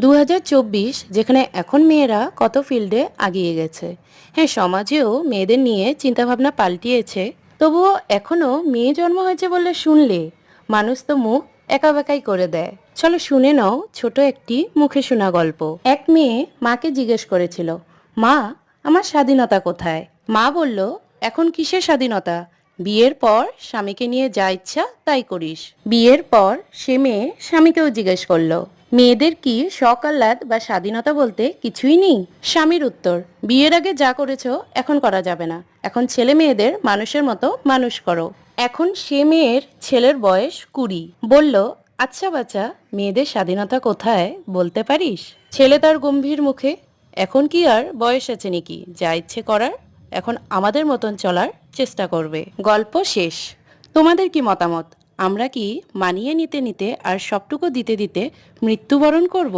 2024 যেখানে এখন মেয়েরা কত ফিল্ডে আগিয়ে গেছে। হ্যাঁ, সমাজেও মেয়েদের নিয়ে চিন্তাভাবনা পাল্টিয়েছে। তবুও এখনো মেয়ে জন্ম হয়েছে বললে শুনলে মানুষ তো মুখ একাবেকাই করে দেয়। চলো শুনে নাও ছোট একটি মুখে শোনা গল্প। এক মেয়ে মাকে জিজ্ঞেস করেছিল, মা, আমার স্বাধীনতা কোথায়? মা বলল, এখন কিসের স্বাধীনতা? বিয়ের পর স্বামীকে নিয়ে যা ইচ্ছা তাই করিস। বিয়ের পর সে মেয়ে স্বামীকেও জিজ্ঞেস করলো, মেয়েদের কি শখ আহ্লাদ বা স্বাধীনতা বলতে কিছুই নেই? স্বামীর উত্তর, বিয়ের আগে যা করেছো এখন করা যাবে না, এখন ছেলে মেয়েদের মানুষের মতো মানুষ করো। এখন সে মেয়ের ছেলের বয়স 20। বলল, আচ্ছা বাচ্চা, মেয়েদের স্বাধীনতা কোথায় বলতে পারিস? ছেলে তার গম্ভীর মুখে, এখন কি আর বয়স আছে নাকি যা ইচ্ছে করার? এখন আমাদের মতন চলার চেষ্টা করবে। গল্প শেষ। তোমাদের কি মতামত? আমরা কি মানিয়ে নিতে নিতে আর সবটুকু দিতে দিতে মৃত্যুবরণ করব?